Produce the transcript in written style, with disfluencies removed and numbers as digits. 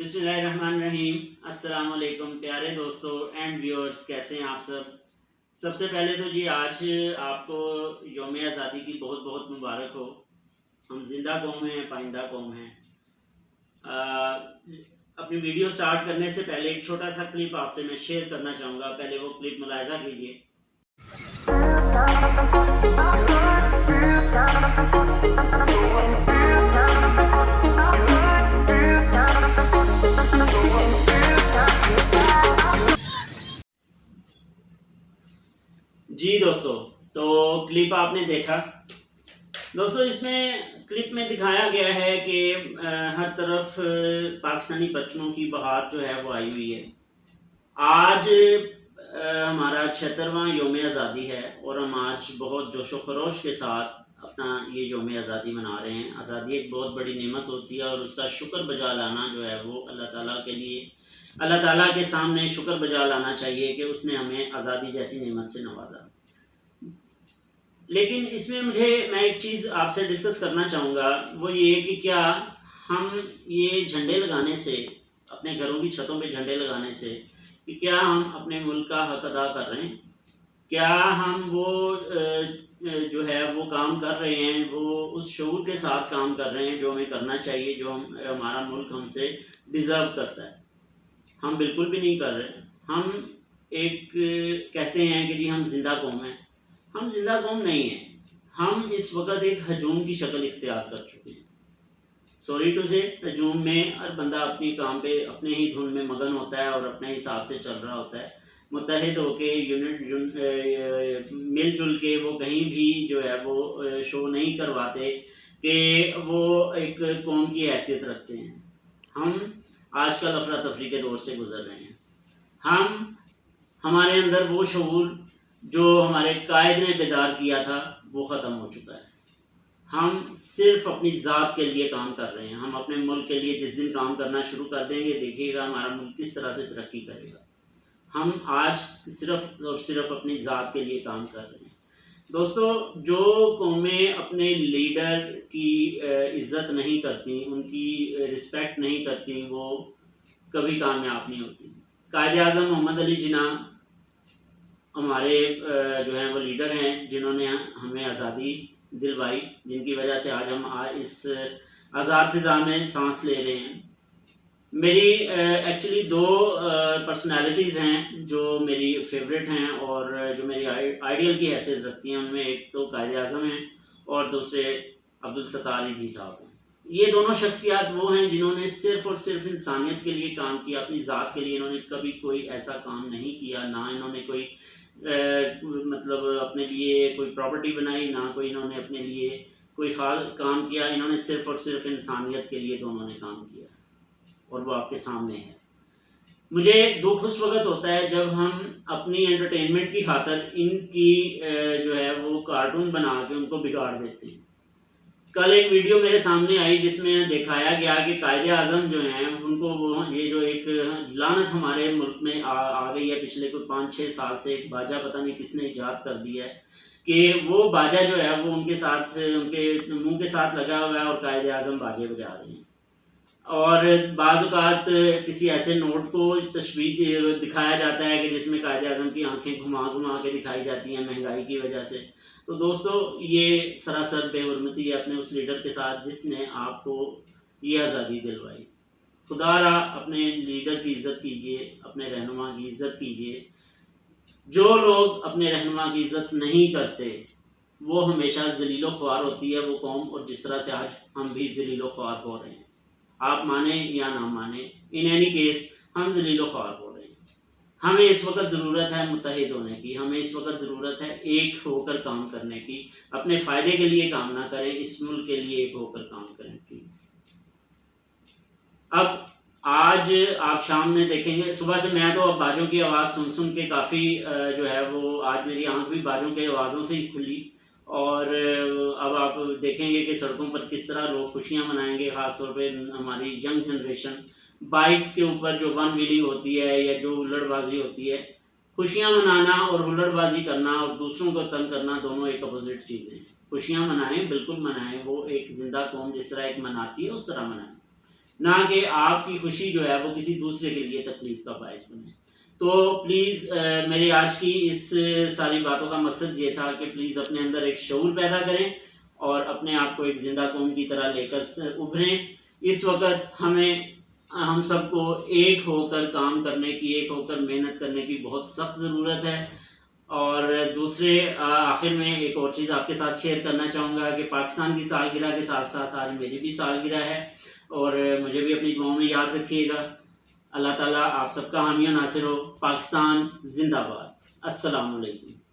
बिस्मिल्लाहिर्रहमानिर्रहीम। अस्सलाम वालेकुम प्यारे दोस्तों एंड व्यूअर्स, कैसे हैं आप सब। सबसे पहले तो जी आज आपको यौम आज़ादी की बहुत बहुत मुबारक हो। हम जिंदा कौम हैं, पाइंदा कौम हैं। अपनी वीडियो स्टार्ट करने से पहले एक छोटा सा क्लिप आपसे मैं शेयर करना चाहूँगा। पहले वो क्लिप मुलाहिज़ा कीजिए। जी दोस्तों, तो क्लिप आपने देखा। दोस्तों, इसमें क्लिप में दिखाया गया है कि हर तरफ पाकिस्तानी बच्चों की बहार जो है वो आई हुई है। आज हमारा 76वां यौम आज़ादी है और हम आज बहुत जोशो खरोश के साथ अपना ये यौम आज़ादी मना रहे हैं। आज़ादी एक बहुत बड़ी नेमत होती है और उसका शुक्र बजा लाना जो है वो अल्लाह ताला के लिए, अल्लाह ताला के सामने शुक्र बजा लाना चाहिए कि उसने हमें आज़ादी जैसी नेमत से नवाजा। लेकिन इसमें मैं एक चीज़ आपसे डिस्कस करना चाहूँगा, वो ये कि क्या हम ये झंडे लगाने से, अपने घरों की छतों पे झंडे लगाने से, कि क्या हम अपने मुल्क का हक अदा कर रहे हैं? क्या हम वो जो है वो काम कर रहे हैं, वो उस शऊर के साथ काम कर रहे हैं जो हमें करना चाहिए, जो हमारा मुल्क हमसे डिज़र्व करता है? हम बिल्कुल भी नहीं कर रहे। हम एक कहते हैं कि जी हम जिंदा कौम हैं। हम जिंदा कौम नहीं हैं। हम इस वक्त एक हजूम की शक्ल इख्तियार कर चुके हैं। सॉरी टू से, हजूम में हर बंदा अपनी काम पे अपने ही धुन में मगन होता है और अपने हिसाब से चल रहा होता है। मुत्तहिद होके मिलजुल के वो कहीं भी जो है वो शो नहीं करवाते कि वो एक कौम की हैसियत रखते हैं। हम आजकल अफरा तफरी के दौर से गुजर रहे हैं। हमारे अंदर वो शऊर जो हमारे कायद ने बेदार किया था वो ख़त्म हो चुका है। हम सिर्फ अपनी ज़ात के लिए काम कर रहे हैं। हम अपने मुल्क के लिए जिस दिन काम करना शुरू कर देंगे, देखिएगा हमारा मुल्क किस तरह से तरक्की करेगा। हम आज सिर्फ और सिर्फ अपनी ज़ात के लिए काम कर रहे हैं। दोस्तों, जो कौमें अपने लीडर की इज़्ज़त नहीं करती, उनकी रिस्पेक्ट नहीं करती, वो कभी कामयाब नहीं होती। कायद आज़म मोहम्मद अली जिन्ना हमारे जो हैं वो लीडर हैं, जिन्होंने हमें आज़ादी दिलवाई, जिनकी वजह से आज हम इस आज़ाद फ़िज़ा में सांस ले रहे हैं। मेरी एक्चुअली दो पर्सनालिटीज़ हैं जो मेरी फेवरेट हैं और जो मेरी आइडियल की हैसियत रखती हैं। उनमें एक तो कायद आज़म हैं और दूसरे अब्दुल सत्तार ईदी साहब हैं। ये दोनों शख्सियात वो हैं जिन्होंने सिर्फ़ और सिर्फ इंसानियत के लिए काम किया, अपनी ज़ात के लिए इन्होंने कभी कोई ऐसा काम नहीं किया। ना इन्होंने कोई मतलब अपने लिए कोई प्रॉपर्टी बनाई, ना कोई इन्होंने अपने लिए कोई खास काम किया। इन्होंने सिर्फ़ और सिर्फ इंसानियत के लिए दोनों ने काम किया और वो आपके सामने है। मुझे दुख उस वक्त होता है जब हम अपनी एंटरटेनमेंट की खातर इनकी जो है वो कार्टून बना के उनको बिगाड़ देते हैं। कल एक वीडियो मेरे सामने आई जिसमें दिखाया गया कि कायदे आज़म जो हैं उनको वो ये जो एक लानत हमारे मुल्क में आ गई है पिछले कुछ 5-6 साल से, एक बाजा पता नहीं किसने ईजाद कर दिया है कि वो बाजा जो है वो उनके साथ, उनके मुंह के साथ लगा हुआ है और कायदे आज़म बाजे बजा रहे हैं। और बाज़ औक़ात किसी ऐसे नोट को तस्वीर दिखाया जाता है कि जिसमें कायद आज़म की आंखें घुमा घुमा के दिखाई जाती हैं महंगाई की वजह से। तो दोस्तों, ये सरासर बेहुरमती है अपने उस लीडर के साथ जिसने आपको ये आज़ादी दिलवाई। खुदारा अपने लीडर की इज़्ज़त कीजिए, अपने रहनुमा की इज़्ज़त कीजिए। जो लोग अपने रहनुमा की इज़्ज़त नहीं करते वो हमेशा ज़लील ख्वार होती है वो कौम, और जिस तरह से आज हम भी ज़लील ख्वार हो रहे हैं। आप माने या ना माने, इन एनी केस हम ज़लील ख्वार हो रहे हैं। हमें इस वक्त ज़रूरत है मुत्तहिद होने की। हमें इस वक्त ज़रूरत है एक होकर काम करने की। अपने फ़ायदे के लिए काम ना करें, इस मुल्क के लिए एक होकर काम करें प्लीज़। अब आज आप शाम में देखेंगे, सुबह से मैं तो अब बाजों की आवाज़ सुन सुन के काफ़ी जो है वो आज मेरी आँख भी बाजों की आवाज़ों से ही खुली। और अब आप देखेंगे कि सड़कों पर किस तरह लोग खुशियां मनाएंगे। ख़ास तौर पे हमारी यंग जनरेशन बाइक्स के ऊपर जो वन व्हीलिंग होती है या जो हुल्लड़बाजी होती है, खुशियां मनाना और हुल्लड़बाजी करना और दूसरों को तंग करना दोनों एक अपोजिट चीज़ें हैं। खुशियां मनाएं, बिल्कुल मनाएं, वो एक ज़िंदा कौम जिस तरह एक मनाती है उस तरह मनाएं। نہ کہ آپ کی خوشی جو ہے وہ کسی دوسرے کے لیے تکلیف کا باعث بنے. تو پلیز میری آج کی اس ساری باتوں کا مقصد یہ تھا کہ پلیز اپنے اندر ایک شعور پیدا کریں اور اپنے آپ کو ایک زندہ قوم کی طرح لے کر ابھریں. اس وقت ہم سب کو ایک ہو کر کام کرنے کی، ایک ہو کر محنت کرنے کی بہت سخت ضرورت ہے. اور دوسرے آخر میں ایک اور چیز آپ کے ساتھ شیئر کرنا چاہوں گا کہ پاکستان کی سالگرہ کے ساتھ ساتھ آج میری بھی سالگرہ ہے، اور مجھے بھی اپنی دعاؤں میں یاد رکھیے گا. اللہ تعالیٰ آپ سب کا حامی و ناصر ہو. پاکستان زندہ باد. السلام علیکم.